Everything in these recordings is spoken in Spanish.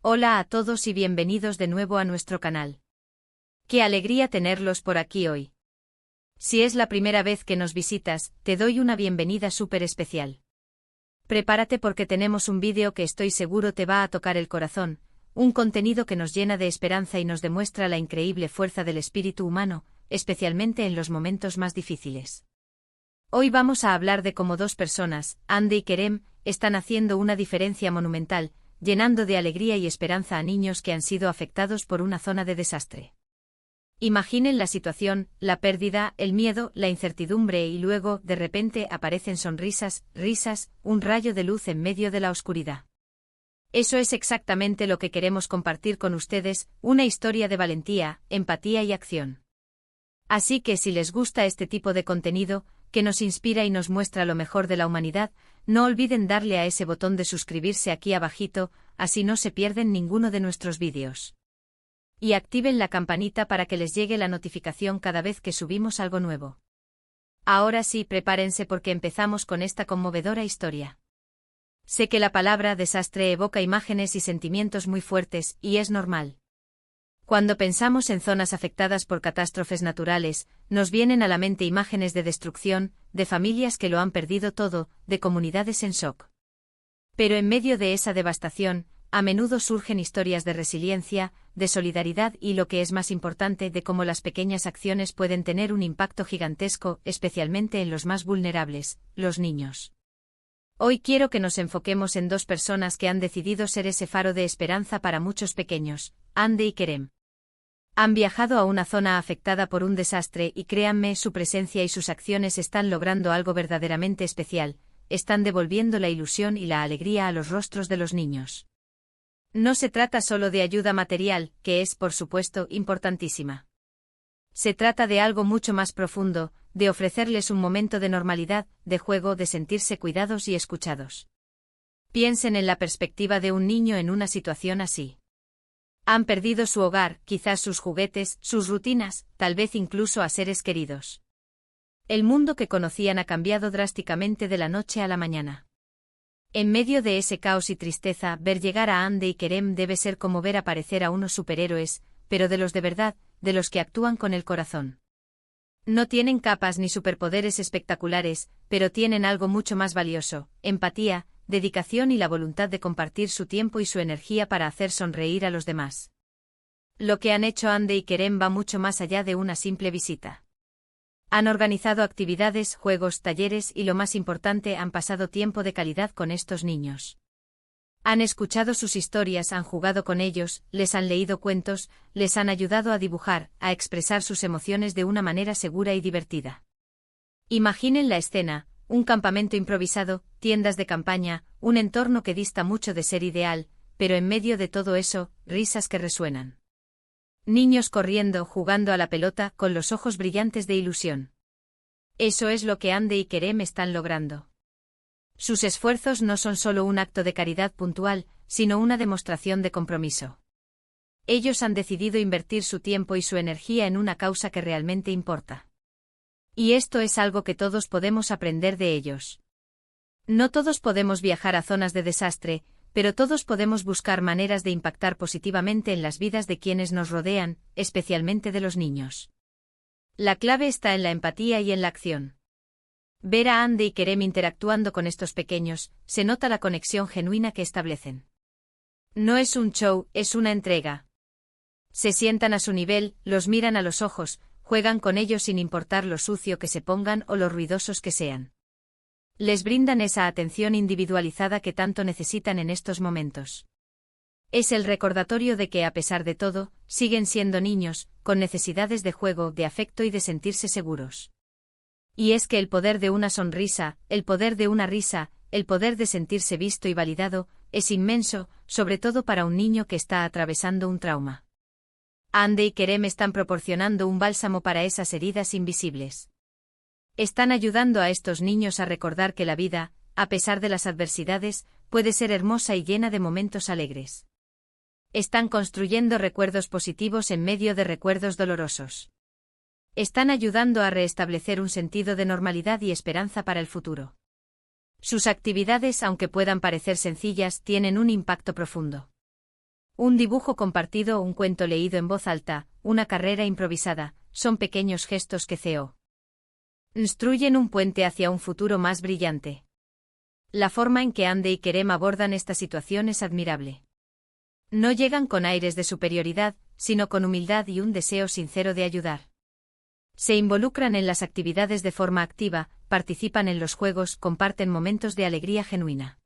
Hola a todos y bienvenidos de nuevo a nuestro canal. Qué alegría tenerlos por aquí hoy. Si es la primera vez que nos visitas, te doy una bienvenida súper especial. Prepárate porque tenemos un vídeo que estoy seguro te va a tocar el corazón, un contenido que nos llena de esperanza y nos demuestra la increíble fuerza del espíritu humano, especialmente en los momentos más difíciles. Hoy vamos a hablar de cómo dos personas, Andy y Kerem, están haciendo una diferencia monumental, llenando de alegría y esperanza a niños que han sido afectados por una zona de desastre. Imaginen la situación, la pérdida, el miedo, la incertidumbre y luego, de repente, aparecen sonrisas, risas, un rayo de luz en medio de la oscuridad. Eso es exactamente lo que queremos compartir con ustedes, una historia de valentía, empatía y acción. Así que si les gusta este tipo de contenido, que nos inspira y nos muestra lo mejor de la humanidad, no olviden darle a ese botón de suscribirse aquí abajito, así no se pierden ninguno de nuestros vídeos. Y activen la campanita para que les llegue la notificación cada vez que subimos algo nuevo. Ahora sí, prepárense porque empezamos con esta conmovedora historia. Sé que la palabra desastre evoca imágenes y sentimientos muy fuertes, y es normal. Cuando pensamos en zonas afectadas por catástrofes naturales, nos vienen a la mente imágenes de destrucción, de familias que lo han perdido todo, de comunidades en shock. Pero en medio de esa devastación, a menudo surgen historias de resiliencia, de solidaridad y lo que es más importante de cómo las pequeñas acciones pueden tener un impacto gigantesco, especialmente en los más vulnerables, los niños. Hoy quiero que nos enfoquemos en dos personas que han decidido ser ese faro de esperanza para muchos pequeños, Andy y Kerem. Han viajado a una zona afectada por un desastre y créanme, su presencia y sus acciones están logrando algo verdaderamente especial, están devolviendo la ilusión y la alegría a los rostros de los niños. No se trata solo de ayuda material, que es, por supuesto, importantísima. Se trata de algo mucho más profundo, de ofrecerles un momento de normalidad, de juego, de sentirse cuidados y escuchados. Piensen en la perspectiva de un niño en una situación así. Han perdido su hogar, quizás sus juguetes, sus rutinas, tal vez incluso a seres queridos. El mundo que conocían ha cambiado drásticamente de la noche a la mañana. En medio de ese caos y tristeza, ver llegar a Andy y Kerem debe ser como ver aparecer a unos superhéroes, pero de los de verdad, de los que actúan con el corazón. No tienen capas ni superpoderes espectaculares, pero tienen algo mucho más valioso: empatía, dedicación y la voluntad de compartir su tiempo y su energía para hacer sonreír a los demás. Lo que han hecho Andy y Kerem va mucho más allá de una simple visita. Han organizado actividades, juegos, talleres y lo más importante, han pasado tiempo de calidad con estos niños. Han escuchado sus historias, han jugado con ellos, les han leído cuentos, les han ayudado a dibujar, a expresar sus emociones de una manera segura y divertida. Imaginen la escena: un campamento improvisado, tiendas de campaña, un entorno que dista mucho de ser ideal, pero en medio de todo eso, risas que resuenan. Niños corriendo, jugando a la pelota, con los ojos brillantes de ilusión. Eso es lo que Andy y Kerem están logrando. Sus esfuerzos no son solo un acto de caridad puntual, sino una demostración de compromiso. Ellos han decidido invertir su tiempo y su energía en una causa que realmente importa. Y esto es algo que todos podemos aprender de ellos. No todos podemos viajar a zonas de desastre, pero todos podemos buscar maneras de impactar positivamente en las vidas de quienes nos rodean, especialmente de los niños. La clave está en la empatía y en la acción. Ver a Andy y Kerem interactuando con estos pequeños, se nota la conexión genuina que establecen. No es un show, es una entrega. Se sientan a su nivel, los miran a los ojos, juegan con ellos sin importar lo sucio que se pongan o lo ruidosos que sean. Les brindan esa atención individualizada que tanto necesitan en estos momentos. Es el recordatorio de que, a pesar de todo, siguen siendo niños, con necesidades de juego, de afecto y de sentirse seguros. Y es que el poder de una sonrisa, el poder de una risa, el poder de sentirse visto y validado, es inmenso, sobre todo para un niño que está atravesando un trauma. Andy y Kerem están proporcionando un bálsamo para esas heridas invisibles. Están ayudando a estos niños a recordar que la vida, a pesar de las adversidades, puede ser hermosa y llena de momentos alegres. Están construyendo recuerdos positivos en medio de recuerdos dolorosos. Están ayudando a restablecer un sentido de normalidad y esperanza para el futuro. Sus actividades, aunque puedan parecer sencillas, tienen un impacto profundo. Un dibujo compartido o un cuento leído en voz alta, una carrera improvisada, son pequeños gestos que construyen un puente hacia un futuro más brillante. La forma en que Ande y Kerem abordan esta situación es admirable. No llegan con aires de superioridad, sino con humildad y un deseo sincero de ayudar. Se involucran en las actividades de forma activa, participan en los juegos, comparten momentos de alegría genuina.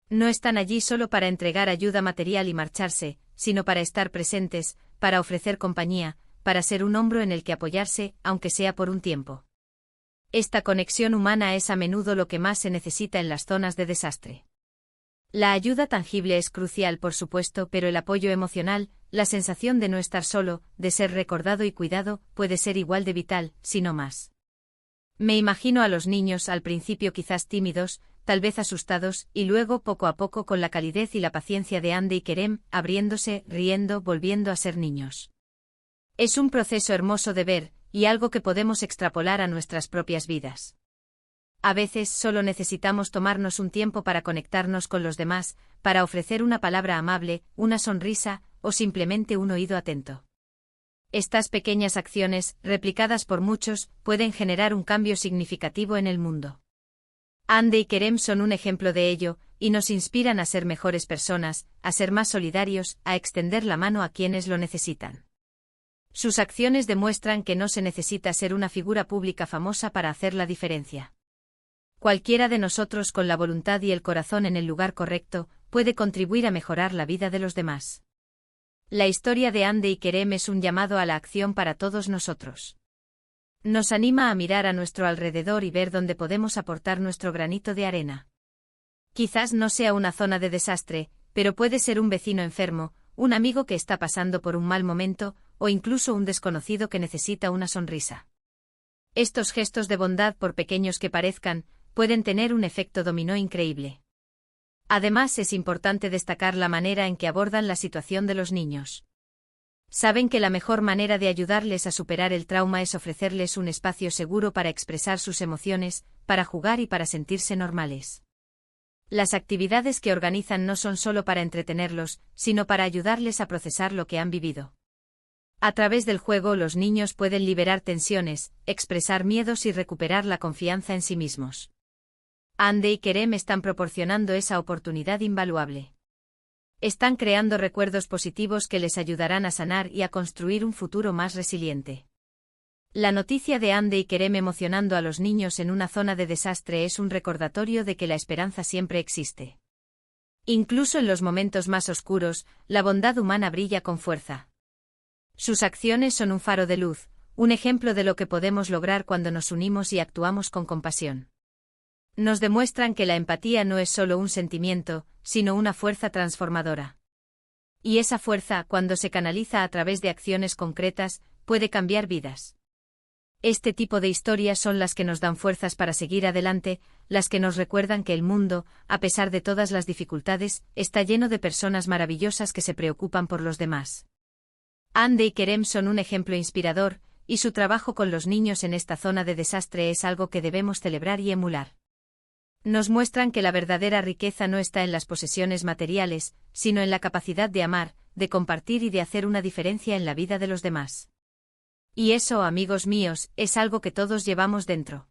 No están allí solo para entregar ayuda material y marcharse, sino para estar presentes, para ofrecer compañía, para ser un hombro en el que apoyarse, aunque sea por un tiempo. Esta conexión humana es a menudo lo que más se necesita en las zonas de desastre. La ayuda tangible es crucial, por supuesto, pero el apoyo emocional, la sensación de no estar solo, de ser recordado y cuidado, puede ser igual de vital, si no más. Me imagino a los niños al principio quizás tímidos, tal vez asustados, y luego poco a poco con la calidez y la paciencia de Ande y Kerem, abriéndose, riendo, volviendo a ser niños. Es un proceso hermoso de ver, y algo que podemos extrapolar a nuestras propias vidas. A veces solo necesitamos tomarnos un tiempo para conectarnos con los demás, para ofrecer una palabra amable, una sonrisa, o simplemente un oído atento. Estas pequeñas acciones, replicadas por muchos, pueden generar un cambio significativo en el mundo. Ande y Kerem son un ejemplo de ello, y nos inspiran a ser mejores personas, a ser más solidarios, a extender la mano a quienes lo necesitan. Sus acciones demuestran que no se necesita ser una figura pública famosa para hacer la diferencia. Cualquiera de nosotros con la voluntad y el corazón en el lugar correcto, puede contribuir a mejorar la vida de los demás. La historia de Ande y Kerem es un llamado a la acción para todos nosotros. Nos anima a mirar a nuestro alrededor y ver dónde podemos aportar nuestro granito de arena. Quizás no sea una zona de desastre, pero puede ser un vecino enfermo, un amigo que está pasando por un mal momento, o incluso un desconocido que necesita una sonrisa. Estos gestos de bondad, por pequeños que parezcan, pueden tener un efecto dominó increíble. Además, es importante destacar la manera en que abordan la situación de los niños. Saben que la mejor manera de ayudarles a superar el trauma es ofrecerles un espacio seguro para expresar sus emociones, para jugar y para sentirse normales. Las actividades que organizan no son solo para entretenerlos, sino para ayudarles a procesar lo que han vivido. A través del juego, los niños pueden liberar tensiones, expresar miedos y recuperar la confianza en sí mismos. Ande y Kerem están proporcionando esa oportunidad invaluable. Están creando recuerdos positivos que les ayudarán a sanar y a construir un futuro más resiliente. La noticia de Ande y Kerem emocionando a los niños en una zona de desastre es un recordatorio de que la esperanza siempre existe. Incluso en los momentos más oscuros, la bondad humana brilla con fuerza. Sus acciones son un faro de luz, un ejemplo de lo que podemos lograr cuando nos unimos y actuamos con compasión. Nos demuestran que la empatía no es solo un sentimiento, sino una fuerza transformadora. Y esa fuerza, cuando se canaliza a través de acciones concretas, puede cambiar vidas. Este tipo de historias son las que nos dan fuerzas para seguir adelante, las que nos recuerdan que el mundo, a pesar de todas las dificultades, está lleno de personas maravillosas que se preocupan por los demás. Ande y Kerem son un ejemplo inspirador, y su trabajo con los niños en esta zona de desastre es algo que debemos celebrar y emular. Nos muestran que la verdadera riqueza no está en las posesiones materiales, sino en la capacidad de amar, de compartir y de hacer una diferencia en la vida de los demás. Y eso, amigos míos, es algo que todos llevamos dentro.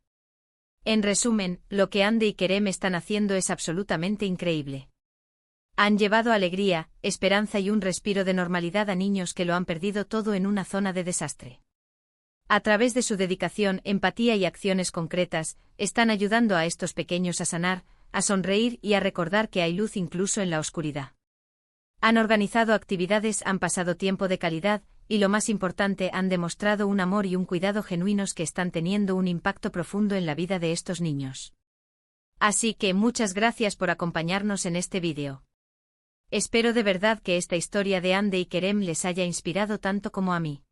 En resumen, lo que Ande y Kerem están haciendo es absolutamente increíble. Han llevado alegría, esperanza y un respiro de normalidad a niños que lo han perdido todo en una zona de desastre. A través de su dedicación, empatía y acciones concretas, están ayudando a estos pequeños a sanar, a sonreír y a recordar que hay luz incluso en la oscuridad. Han organizado actividades, han pasado tiempo de calidad, y lo más importante, han demostrado un amor y un cuidado genuinos que están teniendo un impacto profundo en la vida de estos niños. Así que muchas gracias por acompañarnos en este vídeo. Espero de verdad que esta historia de Ande y Kerem les haya inspirado tanto como a mí.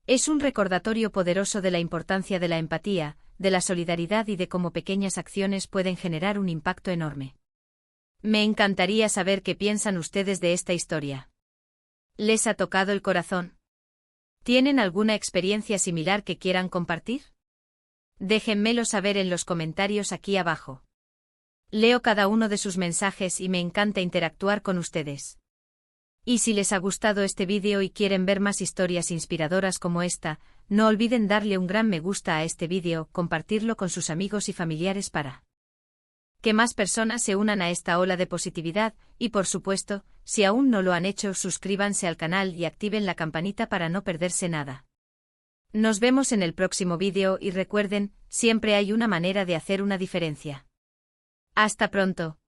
Es un recordatorio poderoso de la importancia de la empatía, de la solidaridad y de cómo pequeñas acciones pueden generar un impacto enorme. Me encantaría saber qué piensan ustedes de esta historia. ¿Les ha tocado el corazón? ¿Tienen alguna experiencia similar que quieran compartir? Déjenmelo saber en los comentarios aquí abajo. Leo cada uno de sus mensajes y me encanta interactuar con ustedes. Y si les ha gustado este vídeo y quieren ver más historias inspiradoras como esta, no olviden darle un gran me gusta a este vídeo, compartirlo con sus amigos y familiares para que más personas se unan a esta ola de positividad, y por supuesto, si aún no lo han hecho, suscríbanse al canal y activen la campanita para no perderse nada. Nos vemos en el próximo vídeo y recuerden, siempre hay una manera de hacer una diferencia. Hasta pronto.